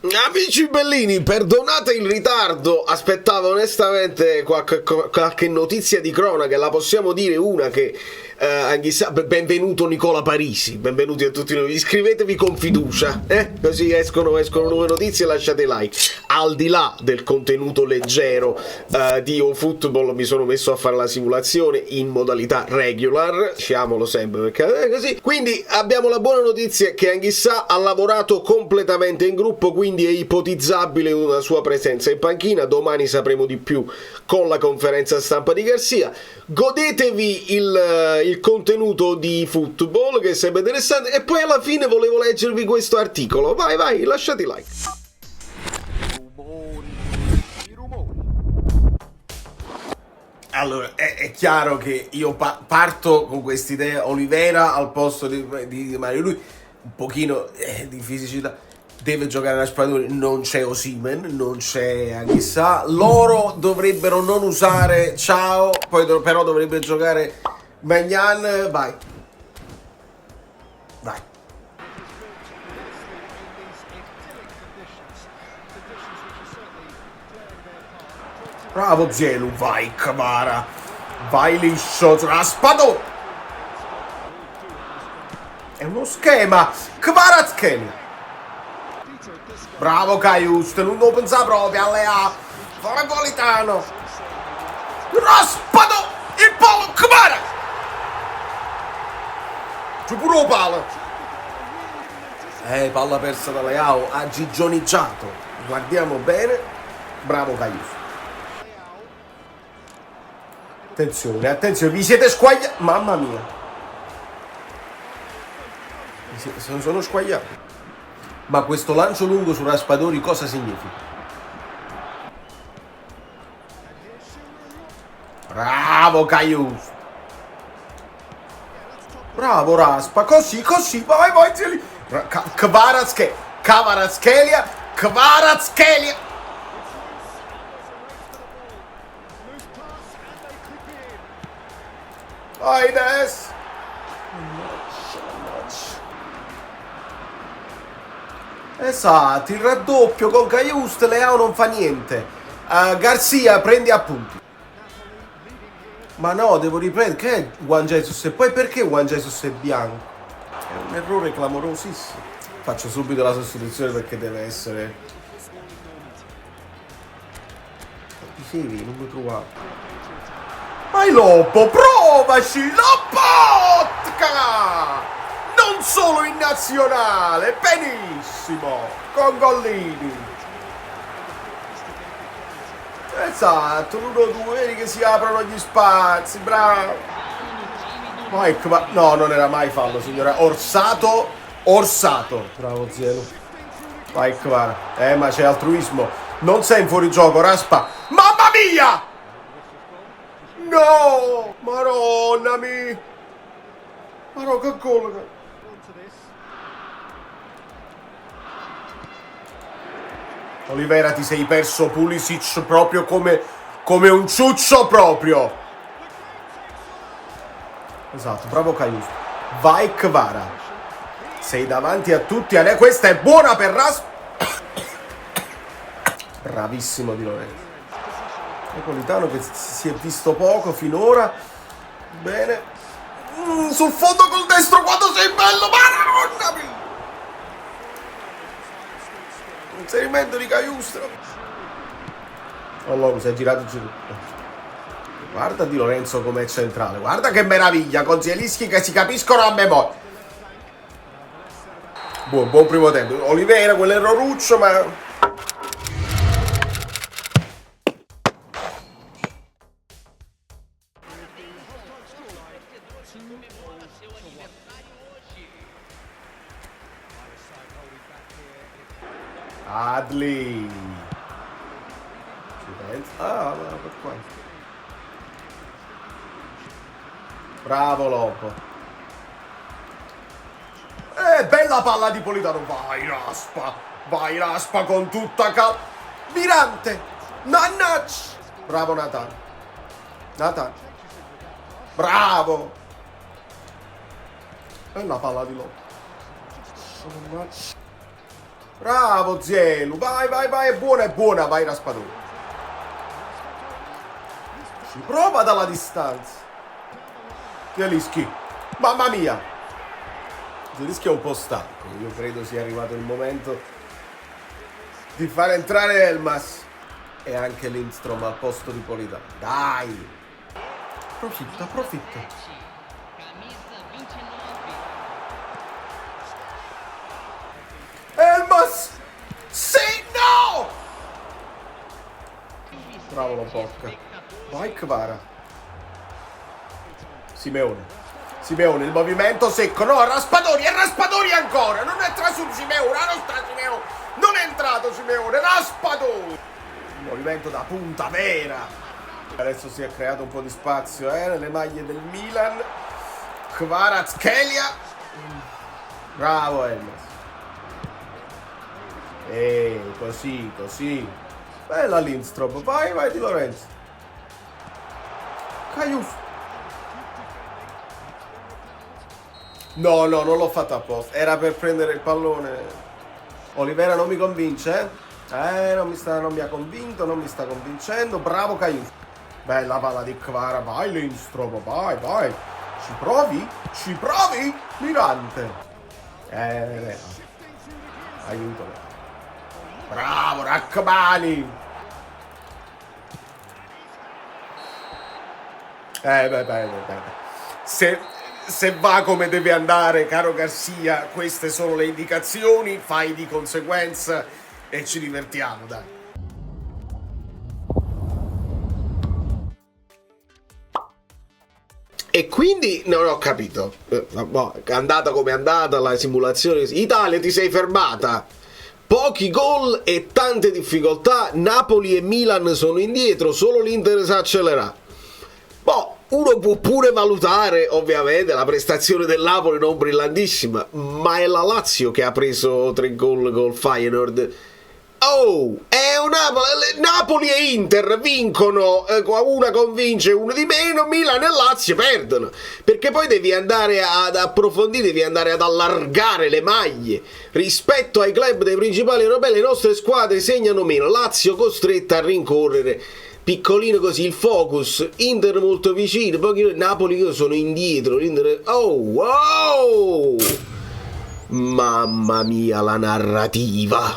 Amici bellini, perdonate il ritardo, aspettavo onestamente qualche notizia di cronaca, la possiamo dire una che benvenuto Nicola Parisi, benvenuti a tutti noi, iscrivetevi con fiducia, così escono nuove notizie e lasciate like. Al di là del contenuto leggero di eFootball, mi sono messo a fare la simulazione in modalità regular, diciamolo sempre perché è così. Quindi abbiamo la buona notizia che Anghissà ha lavorato completamente in gruppo, quindi è ipotizzabile una sua presenza in panchina. Domani sapremo di più con la conferenza stampa di Garcia. Godetevi il contenuto di football che è sempre interessante, e poi alla fine volevo leggervi questo articolo. Vai, lasciate like. Allora, è chiaro che io parto con quest'idea. Olivera al posto di Mario, lui un pochino di fisicità deve giocare a Raspadori, non c'è Osimhen, non c'è Anghissà, loro dovrebbero non usare Ciao, poi però dovrebbe giocare Magnan. Vai. Bravo Zielu, vai Kvara, vai liscio, Raspadori. È uno schema, Kvaratskhelia. Bravo Kaiust, non lo pensa proprio, Allea, Napolitano. Raspadori, il palo, Kvara. C'è pure lo palo. Palla persa da Leao, ha gigioneggiato. Guardiamo bene. Bravo Kaiust. Attenzione, vi siete squagliati. Mamma mia. Sono squagliati. Ma questo lancio lungo su Raspadori cosa significa? Bravo Kaius. Bravo Raspa. Così. Vai. Kvaratskhelia. Vai Des. Esatto, il raddoppio con Kaiust, Leao non fa niente. Garcia prendi appunti. Ma no, devo riprendere. Che è Juan Jesus? E poi perché Juan Jesus è bianco? È un errore clamorosissimo. Faccio subito la sostituzione perché deve essere. Dicevi, non mi trovavo. Vai Lopo, provaci! Lobotka! Non solo in nazionale, benissimo! Con Gollini. Esatto, l'1-2, vedi che si aprono gli spazi, bravo. No, non era mai fallo, signora. Orsato. Bravo Zielu. Vai Kvara. Ma c'è altruismo. Non sei in fuorigioco, Raspa. Mamma mia! No! Maronna mia! Marò che gol! Olivera, ti sei perso Pulisic proprio come un ciuccio proprio. Esatto, bravo Kaius. Vai Kvara. Sei davanti a tutti. Questa è buona per Bravissimo Di Lorenzo. Napolitano che si è visto poco finora. Bene. Sul fondo col destro quando sei bello. Madonna mia! Inserimento di Kaiust. Oh, si è girato giù. Guarda Di Lorenzo com'è centrale. Guarda che meraviglia. Con Zielinski che si capiscono a memoria. Buon primo tempo. Olivera, quell'erroruccio, ma. Adli. Ma per qua. Bravo Lopo. Bella palla di Politano. Vai Raspa con tutta Mirante. Nannach. Bravo Nathan. Bravo. Bella palla di Lopo. Bravo Zielu, vai, è buona, vai Raspadori. Ci prova dalla distanza. Zielinski, mamma mia. Zielinski è un po' stanco, io credo sia arrivato il momento di far entrare Elmas e anche Lindstrom al posto di Politano. Dai! Approfitta. Elmas! Sì, no! Bravo la bocca. Vai Kvara. Simeone, il movimento secco. No, Raspadori, è Raspadori ancora. Non è entrato su Simeone, non è entrato Simeone, Raspadori. Il movimento da punta vera. Adesso si è creato un po' di spazio nelle maglie del Milan. Kvaratskhelia. Bravo Elmas. Così. Bella Lindstrom. Vai Di Lorenzo. Caiuf. No, non l'ho fatto apposta. Era per prendere il pallone. Olivera non mi convince, non mi ha convinto, non mi sta convincendo. Bravo Caiuf. Bella palla di Kvara. Vai Lindstrom, vai. Ci provi? Mirante. Aiuto. Bravo Rachmani. Se va come deve andare, caro Garcia, queste sono le indicazioni, fai di conseguenza e ci divertiamo, dai. E quindi non ho capito. È andata come è andata la simulazione. Italia, ti sei fermata. Pochi gol e tante difficoltà. Napoli e Milan sono indietro, solo l'Inter sa accelerare. Uno può pure valutare ovviamente la prestazione del Napoli non brillantissima, ma è la Lazio che ha preso 3 gol col Feyenoord. È un Napoli e Inter vincono, una convince, uno di meno, Milan e Lazio perdono, perché poi devi andare ad approfondire, devi andare ad allargare le maglie. Rispetto ai club dei principali europei le nostre squadre segnano meno, Lazio costretta a rincorrere, piccolino così il focus, Inter molto vicino, poi Napoli io sono indietro, l'Inter... Mamma mia la narrativa.